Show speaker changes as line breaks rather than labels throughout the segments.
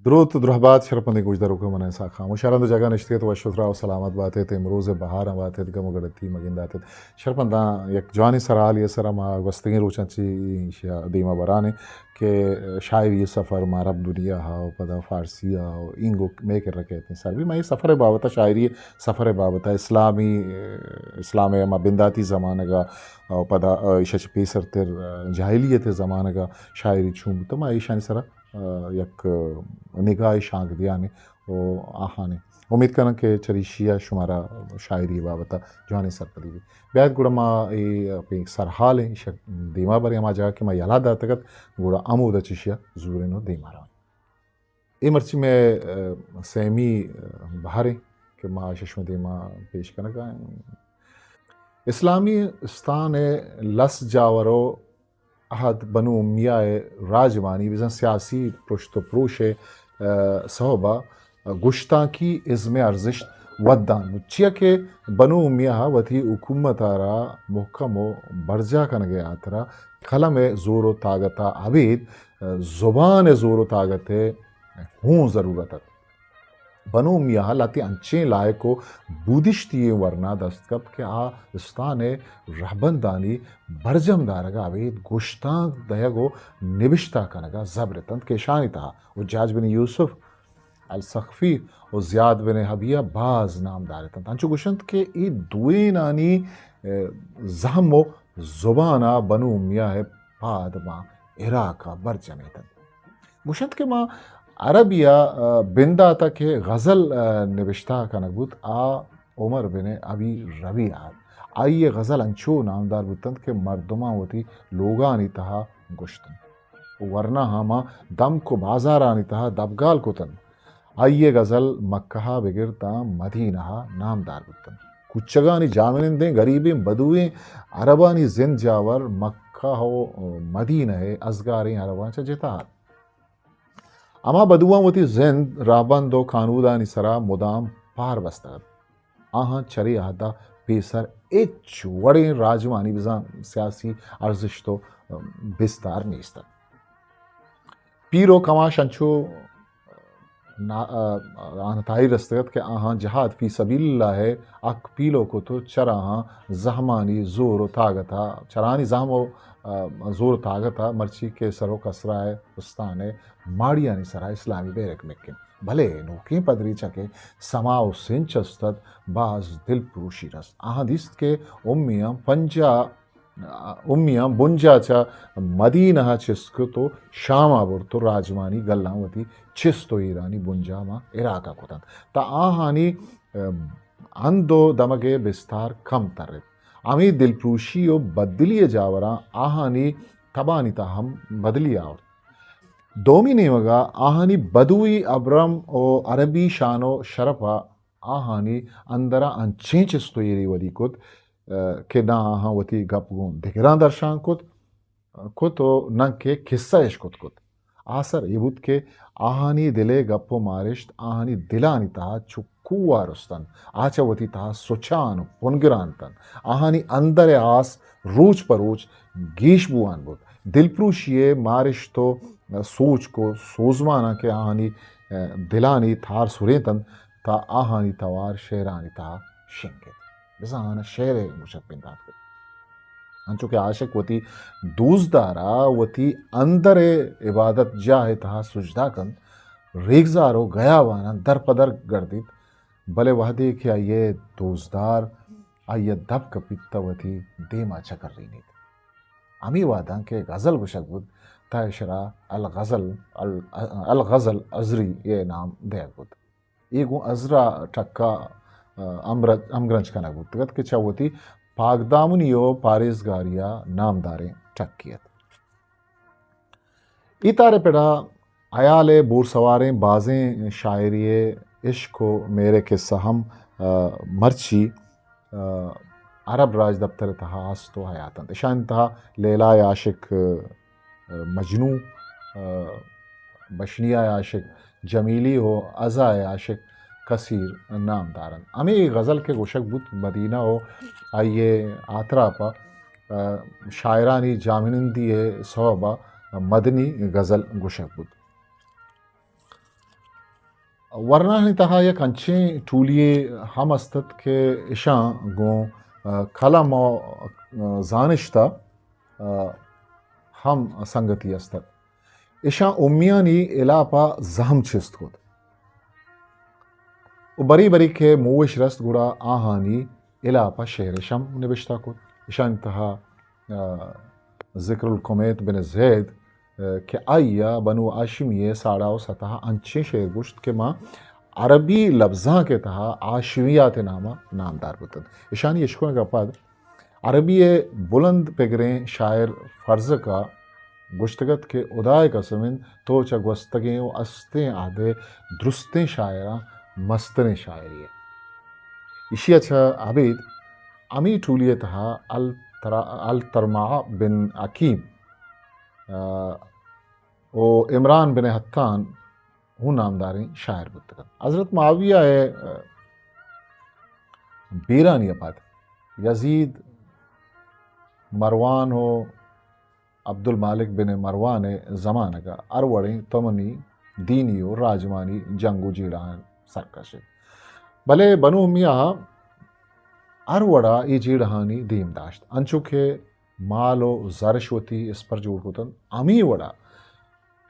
درود درهبات شرپندی گوجدارو که من سا خاموشارند جگه نشتید و شکر و سلامت باتید امروز بهار باتید گم گدتی مگنداتید شرپندا یک جوانی سرالی سر ما گستگی روچنچی دیما برانه که شاعری سفر معرب دنیا ها و پدا فارسی ها و اینگو میکر رکھتے سر بھی میں سفر بابتا شاعری سفر بابتا اسلام ما بنداتی زمانه گا و پدا ایشش پیسر تر جاهلیت زمانه گا شاعری چون تو ما ایشانی سرا یک نگاه شانگ دیانے و آہانے امید کرنا کہ چریشیا شمارا شاعری بابتا جوانی سرپدی بھی بیاد گوڑا ما پہ سرحال ہے دیما بری ما جا کہ ما یلا دا تگت گوڑا امو دا چشیا زورینو دیما رہا ای مرچی میں سیمی بہارے کہ ما ششم دیما پیش کرنا گا اسلامی استان لس جاورو احد بنو امیہ راجوانی بزن سیاسی پرشت و پروش صحبہ گشتاکی ازم ارزش ودان چیا کہ بنو امیہ وتی حکومت آرا محکم و برجا کنگے آترا قلم زور و طاقتا عبید زبان زور و طاقت ہوں ضرورت بنو امیہ لاتی انچیں لائے کو بودشتی ورنہ دستکت کہ آ استان رہبندانی برجم دارگا اوید گشتان دیگو نبشتہ کنگا زبرتند کہ شانی تہا حجاج بن یوسف السقفی و زیاد بن حبیہ باز نام دارتند انچو گشند کہ ای دوینانی زہم و زبانہ بنو امیہ پاد ما عراقہ برجمیتند گشند کہ ما عربیہ بندہ تک غزل نوشتہ کنگ بود آ عمر بن ابی ربیعہ آئیے غزل انچو نامدار بودتند کہ مردماں ہوتی لوگانی تہا گشتن ورنہ ہما دم کو بازارانی تہا دبگال کتن آئیے غزل مکہ بگرتا مدینہ نامدار بودتن کچگانی جامنندیں غریبیں بدویں عربانی زند جاور مکہ ہو مدینہ ازگاریں عربان چا جتا اما بدوان وتی زند رابند و کانودانی سرا مدام پار بستگد آہاں چری آدھا پیسر ایچ وڑیں راجوانی بزان سیاسی ارزش تو بستار نیستا پیرو کماش انچو آنتائی رستگد کہ آہاں جہاد فی سبیل اللہ ہے اک پیلو کو تو چراہاں زہمانی زور و طاقتا چرانی زہم و زور و طاقتا مرچی کے سرو کسرہ ہے استان ہے ماڑیانی سرا اسلامی بیرک مکن بھلے نوکیں پدری چکے سما و سنچ استد باز دل پروشی رست آہاں دیست کے امیاں بنجا چا مدینہ چسکو تو شامہ بر تو راجوانی گلاں وتی چستو ایرانی بنجا ما عراقہ کتن تا آہانی اندو دمگے بستار کم ترد امی دل پروشی و بدلی جاوراں آہانی تبانی تا ہم بدلی آور دومی نیمگا آہانی بدوی ابرم و عربی شان و شرفا آہانی اندرا انچیں چستو ایری ودی کت کہ نہ آہاں وتی گپ گون دگران درشان کت و نہ کہ قصہ اش کت آسر یہ بود کہ آہانی دلے گپ و مارشت آہانی دلانی تہا چکو رستن آچا وتی تہا سوچان پنگران تن آہانی اندر آس روچ پروچ گیش بوان بود دل پروشیے مارش تو سوچ کو سوزمانا کہ آہانی دلانی تھار سوریتن تا آہانی توار شیرانی تہا شنگت بزانا شیر مشک پندات کو انچو کہ عاشق وتی دوزدارا وتی اندر عبادت جاہ تہا سجدہ کن ریگزارو گیا وانا در پدر گردید بلے وحدے کہ آئیے دوزدار آئیے دب کپیتا وتی دیما چکر رینید امی وادان کے غزل گشک بود تا شرا الغزل ازری یہ نام دے بود یہ گو ازرا ٹھکا امگرنچ کنا بود تگت کہ چاوتی پاکدامنیو پارزگاریا نام داریں ٹھکیت ای تارے پیڑا عیال بور سواریں بازیں شاعری عشق و میرے قصہ ہم مرچی عرب راج دفتر تہا آستو حیاتن اشان تہا لیلا عاشق مجنو بشنیہ عاشق جمیلی ہو ازا عاشق کثیر نام دارن امی غزل کے گوشک بود مدینہ ہو آئیے آترا پا شاعرانی جامنندی صحبہ مدنی غزل گوشک بود ورنہ نتها یک انچیں ٹولیے ہم استت کہ اشاں گوں کلم و زانشتا ہم سنگتی استت اشاں امیانی الاپا زہم چست خود و بری بری کے موش رست گڑا آہانی الاپا شہر شم نبشتہ خود اشاں انتہا ذکر القمیت بن زید کہ آئیا بنو آشمیہ ساڑا و سطح انچیں شعر گشت کہ ماں عربی لفظاں کے تہا آشمیات نامہ نامدار بتن اشانی اشکون کا پاد عربی بلند پگریں شاعر فرض کا گشتگت کے ادائے کا سمن تو چگوستگیں و استیں آدھے درستیں شاعراں مستن شاعری ہے اسی اچھا عبید امی ٹولیے تہا الترمع بن عقیم و عمران بن حتان ہوں نامداریں شاعر بتگن حضرت معاویہ بیرانی اپاد یزید مروان ہو عبد المالک بن مروان زمانہ کا اروڑیں تمنی دینی و راجمانی جنگو جیڑان سرکش بلے بنو میاں اروڑا ای جیڑہانی دیم داشت انچو کہ مال و زرش ہوتی اس پر جوڑ ہوتن امی وڑا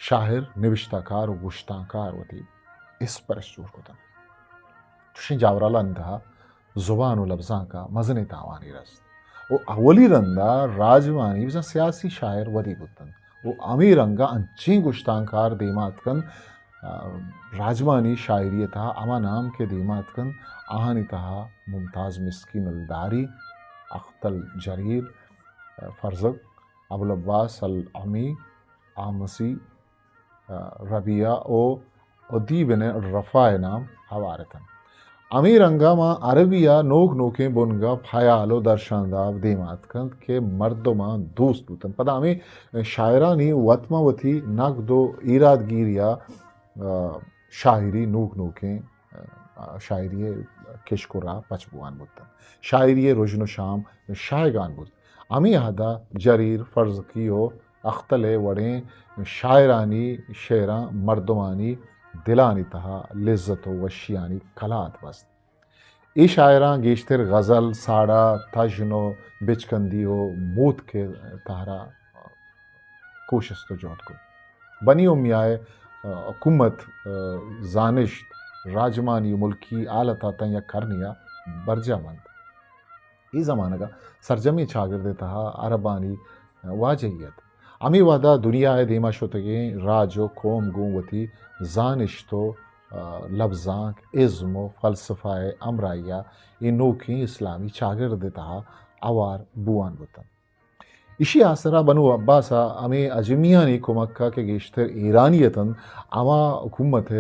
شاعر نوشتہ کار و گشتہ کار ہوتی اس پر جوڑ ہوتن چوشیں جاورالہ اندہا زبان و لفظاں کا مزن تاوانی رست وہ اولی رندہ راجوانی بزن سیاسی شاعر ودی بودن وہ امی رنگا انچیں گشتان کار دیمات کن راجوانی شاعری تھا اما نام کے دیمات کن آہانی تھا ممتاز مسکین الداری اختل جریر فرزق ابو العباس العمی آمسی ربیہ او ادی بن الرفاع نام حوارتن امی رنگا ماں عربیہ نوک نوکیں بنگا پھیالو درشانداب دیمات کند کہ مردو ماں دوست بوتن پدا امی شاعرانی وطمہ وطی نقد و ایراد گیریا شاعری نوک نوکیں شاعری کشکورا پچبوان بوتن شاعری رجن و شام شائگان بود امی ہدا جریر فرزقی و اختلے وڑیں شاعرانی شعراں مردمانی دلانی تہا لذت و وشیانی کلات بست ای شاعراں گیشتر غزل ساڑا تجن و بچکندی و موت کے تہرا کوشست و جہد کو بنی امیائے حکومت زانشت راجمانی ملکی آلتا تن یا کرنیا برجا مند ای زمانہ کا سرجمی چاگرد تہا عربانی واجہیت امی وحدہ دنیا دیما شتگیں راج و قوم گونوتی زانشتو لفظاں عزم و فلسفہ امرائیہ این نوکیں اسلامی چاگرد تہا اوار بوان بتن اسی آسرا بنو عباسا امی اجمیانی کمکہ کے گیشتر ایرانیتن اما حکومت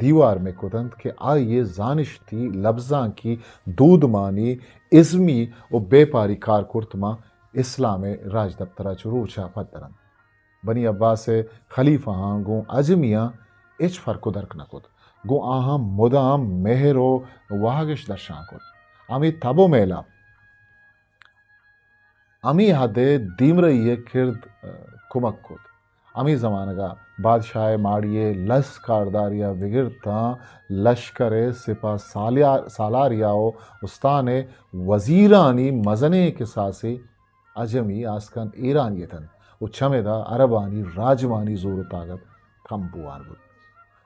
دیوار میں کتند کہ آئیے زانشتی لفظاں کی دود مانی عزمی و بے پاری کارکرتما اسلام راج دفترہ چروچا پترن بنی عباس خلیفہ ہاں گوں اجمیاں اچ فرق و درک نہ کت گوں آہاں مدام مہر و واہگش درشاں کت امی تبو میلا امی حدے دیمرئی کرد کمک کت امی زمانہ کا بادشاہ ماڑیے لس کارداریا بگڑتا لشکر سپا سالاریا و استان وزیرانی مزنے کے ساسی اجمی آسکن ایرانیتن و چھمے دا عربانی راجمانی زور و طاقت کم بوان بود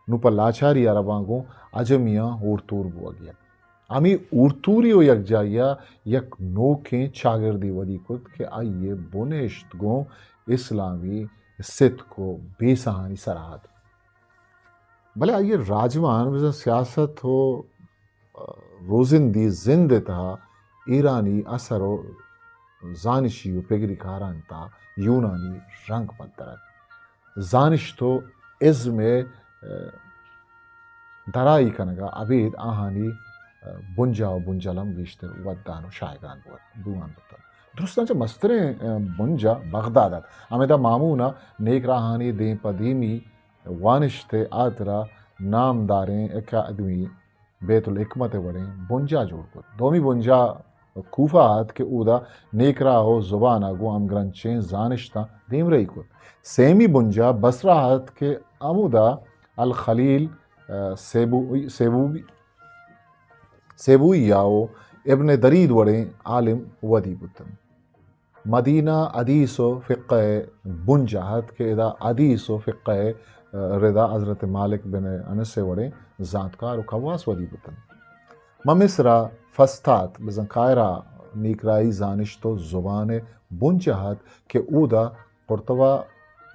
نو پر لاچاری عرباں کو اجمیاں اورتور بوا گیا امی اورتوری و یک جائیا یک نوکیں چاگردی ودی کت کہ آئیے بونشت گوں اسلامی ست کو بے سہانی سراحت بلے آئیے راجمان وزن سیاست ہو روزندی زند تہا ایرانی اثر و زانشی و پگری کاران تا یونانی رنگ پترک زانش تو عزم درائی کنگا عبید آہانی بنجا و بنجلم بیشتر ودان و شائگان بوان بتا درستان چا مستریں بنجا بغدادت امیدہ مامونا نیک راہانی دیں پدیمی وانشت آترا نام داریں اکادمی بیت الحکمت وڑیں بنجا جوڑ کر دومی بنجا کوفہ آت کہ اودا نیک راہو زبانہ گو امگرنچیں زانشتا دیم رئی کر سیمی بنجا بسرہ آت کہ امودا الخلیل سیبوئی یاو ابن درید وڑیں عالم ودی بتن مدینہ حدیث و فقہ بنجاہت کے ادا حدیث و فقہ رضا حضرت مالک بن انس وڑیں ذاتکار و خواس ودی بتن ممصرا فستات بزن قائرہ نیکرائی زانشت و زبان بنجاہت کے اودا قرطبہ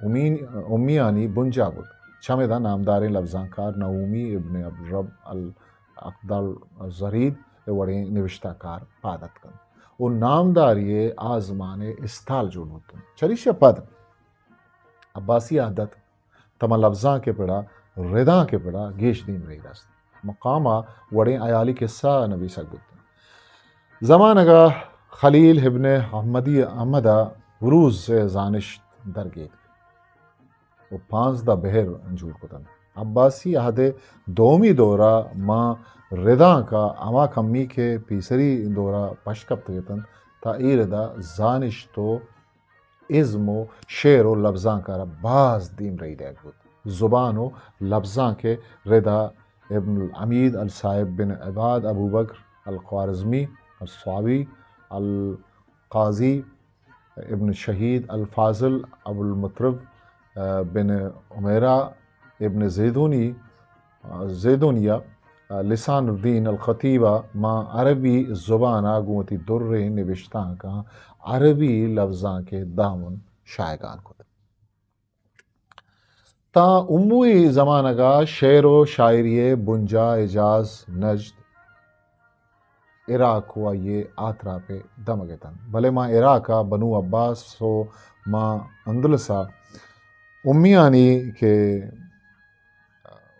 امیانی بنجا بود چمدہ نامدار لفظاں کار نعومی ابن عبدالرب الاقدال زرید وڑیں نوشتہ کار پادت کن وہ نامداری آزمان استال جوڑ ہوتن چریش پد عباسی عادت تما لفظاں کے پڑا ردا کے پڑا گیش دین رہی راست مقامہ وڑیں عیالی قصہ نبی سکبت زمانگا خلیل ابن احمدہ وروز سے زانش درگید وہ 15 بہر انجور کتن عباسی عہدے دومی دورہ ماں ردا کا اما کمی کے پیسری دورہ پشکب تگتن تا ای ردا زانش تو ازم و شعر و لفظاں کا باز دیم رہی دیکھ بود زبان و لفظاں کے ردا ابن العمید الصائب بن عباد ابو بکر الخوارزمی الصوابی القاضی ابن شہید الفاضل ابو المطرب بن عمیرہ ابن زیدونیہ لسان الدین الخطیبہ ماں عربی زبانہ گوتی در نوشتاں کا عربی لفظاں کے دامن شائگان کو تا اموی زمانہ کا شعر و شاعری بنجا اجاز نجد عراق ہوا یہ آترا پہ دمگتن بھلے ماں عراقہ بنو عباس و ماں اندلسا امیانی کے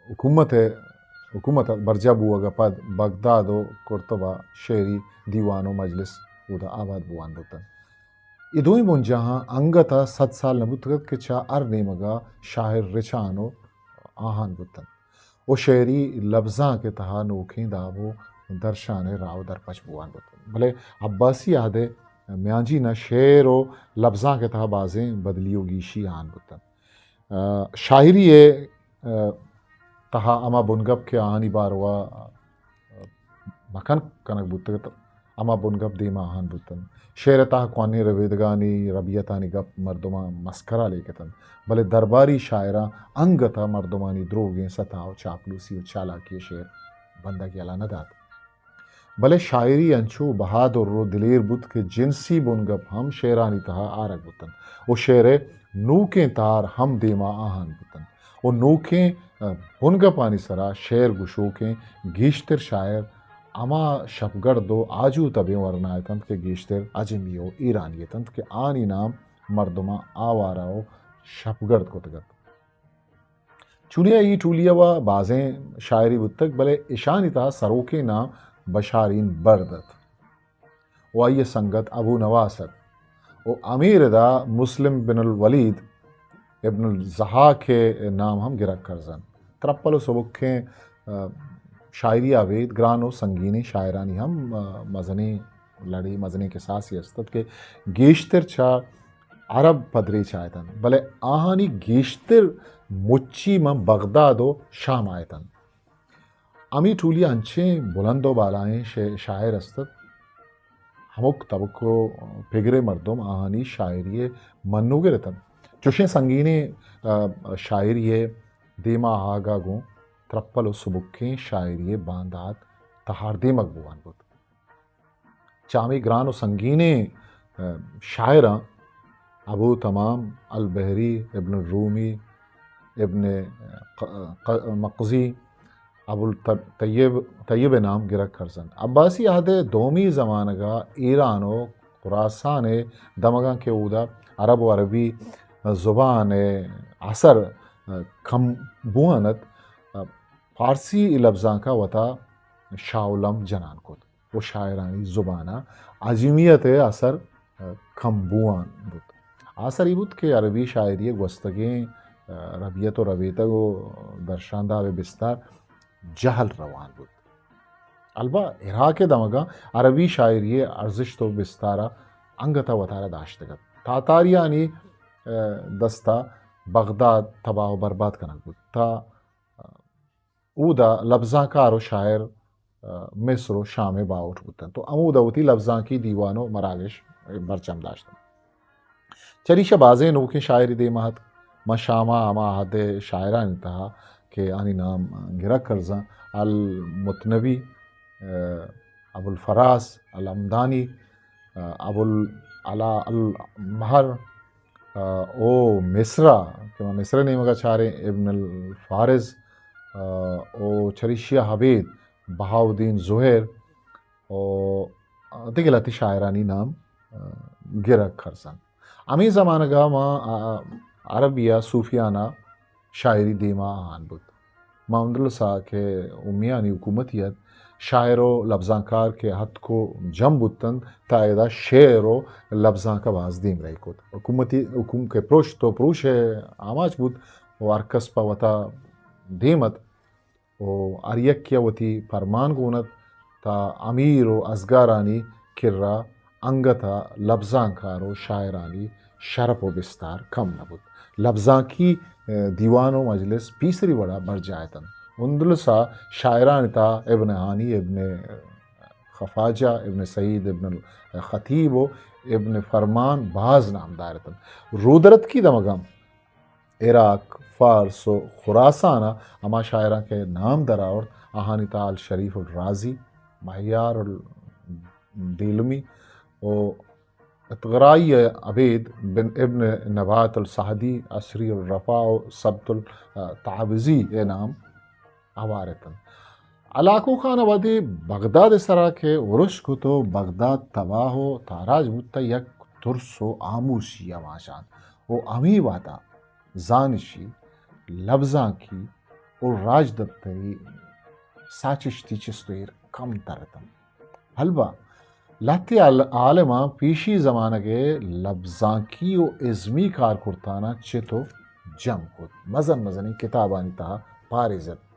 حکومت برجہ بوگا پد بغداد و قرطبہ شعری دیوان و مجلس اودا آباد بوان بتن ادوئی منجہاں انگتا 100 سال نبوتگت کے چا نیمگا شاعر رچانو آہان بتن او شعری لفظاں کے تہا نوکھیں دابو درشان راو در پچ بوان بتن بھلے عباسی عہدے میانجی نہ شعر و لفظاں کے تہا بازیں بدلیو گیشی آہان بتن شاعری تہا اما بنگب کے آہانی باروا مکن کنک بوتگت اما بنگب دیما آہان بوتن شعر تہا قوانی رویدگانی ربیتانی گپ مردمہ مسکرہ لیکتن بلے درباری شاعرہ انگتا مردمانی دروگیں ستاو چاپلوسی و چالاکی شعر بندہ کی علانہ دات بلے شاعری انچو بہادر رو دلیر بود کے جنسی بنگب ہم شعرانی تہا آرگ بوتن وہ شعر نوکیں تار ہم دیما آہان بوتن وہ نوکیں بنگپانی سرا شعر گشوکیں گیشتر شاعر اما شپگردو آجو تبیں ورنایتند کے گیشتر عجمیو ایرانیتند کے آنی نام مردمہ آواراو شپگرد کو تگت چولیا ای ٹولیا و بازیں شاعری بتک بلے اشانی تا سروکے نام بشارین بردت و آئی سنگت ابو نواست و امیر دا مسلم بن الولید ابن الزہا کے نام ہم گرک کرزن ترپل و سبکیں شاعری آوید گران و سنگینی شاعرانی ہم مزنی لڑی مزنی کے ساسی استد کے گیشتر چا عرب پدری چاہتن بلے آہانی گیشتر مچی من بغداد و شام آیتن امی ٹولی انچیں بلند و بالائیں شاعر استد ہمک طبقو پگرے مردم آہانی شاعری منو گرتن چوشیں سنگینی شاعری دیما آگا گوں ترپل و سبکیں شاعری باندات تہار دیمک بوان بود چامی گران و سنگینے شاعراں ابو تمام البحری ابن الرومی ابن مقزی ابو الطیب نام گرک کرزن عباسی عہد دومی زمانگا ایران و خراسان دمگاں کے اودا عرب و عربی زبان اثر کم بوانت فارسی لفظاں کا وطا شاولم جنان کت وہ شاعرانی زبانہ عجمیت اثر کم بوان بود اثر ای بود کہ عربی شاعری گوستگیں ربیت و رویتگ و درشاندہ بستار جہل روان بود البا عراق دمگا عربی شاعری ارزش تو بستارہ انگتا وطارہ داشتگت تاتاریانی دستا بغداد تباہ و برباد کنک بود تا اودا لفظاں کار و شاعر مصر و شام باوٹ بودن تو امودا ہوتی لفظاں کی دیوان و مراگش برچم داشتن چریشہ بازیں نو کے شاعری دے مہت مشامہ اما حد شاعران انتہا کہ آنی نام گرہ کرزاں المتنبی ابو الفراس الامدانی ابو العلا المہر او مصرہ کہ میں مصرہ نہیں مگا چارے ابن الفارز او چریشیہ حبید بہاؤدین زہر او دیگلاتی شاعرانی نام گرہ کرزاں امی زمانہ گا ما عربیہ صوفیانہ شاعری دیما آن بود ما اندلسا کہ امیانی حکومتیت شاعر و لفظاں کار کے حد کو جم بودتن تا ایدا شعر و لفظاں کا باز دیم رہی کود حکوم کے پروش تو پروش آماج بود و ارکس پا وطا دیمت و اریکیا وتی فرمان گونت تا امیر و ازگارانی کرا انگتا لفظاں کار و شاعرانی شرف و بستار کم نبود لفظاں کی دیوان و مجلس پیسری بڑا بڑھ جائتن اندلسا شاعران تا ابن ہانی ابن خفاجہ ابن سعید ابن الخطیب و ابن فرمان بعض نام دارتن رودرت کی دمگم عراق فارس و خراسانہ اما شاعران کے نام دراور آہانی تا الشریف الرازی مہیار الدیلمی و اتغرائی عبید بن ابن نبات السعدی عصری الرفاع و سبت التعوزی یہ نام عوارتن علاقو خان ودی بغداد سرا کے ورش کو تو بغداد تباہ و تاراج بودتا یک ترس و آموشی آماشان و امی وادا زانشی لفظاں کی اور راج دبتری ساچشتی چستویر کم ترتم حلبہ لہتی عالمہ پیشی زمانہ کے لفظاں کی و ازمی کار کرتانا چتو جم کود مزنی کتابانی تہا پارزت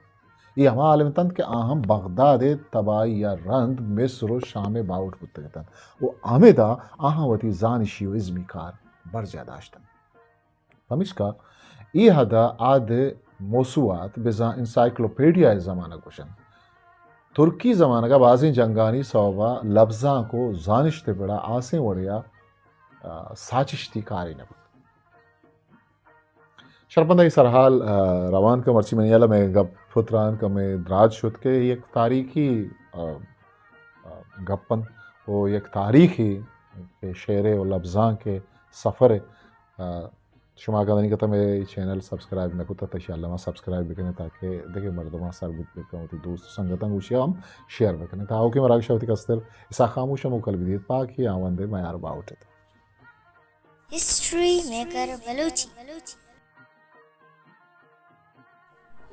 یہ ہما عالم تند کہ آہم بغداد تبائی یا رند مصر و شام باوٹ بودتگتن و آمدہ آہم وتی زانشی و ازمی کار برجہ داشتن ہمشکا ای حدا آد موسوعات بزا انسائکلوپیڈیا زمانہ گوشن ترکی زمانہ کا بعضی جنگانی صوبہ لفظاں کو زانشتے پڑا آسیں وڑیا ساچشتی کاری نبود شرپندہ سرحال روان کا مرچی منیالا میں گپ فتران کا میں دراج شد کے یک تاریخی گپن وہ یک تاریخی شعر و لفظاں کے سفر شما کا دنی کہتا میرے چینل سبسکرائب نہ کتا انشاءاللہ ما سبسکرائب بکنے تاکہ دیکھیں مردمہ سربت بکنے ہوتی دوست سنگتاں گوشیا ہم شیئر بکنے تا اوکی مراقش ہوتی کستر اسا خاموش ہم اکل بدید پاکی آوندے میار باوٹے
ہسٹری میکر بلوچی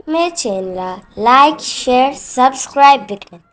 میں چینل لائک شیئر سبسکرائب بکنے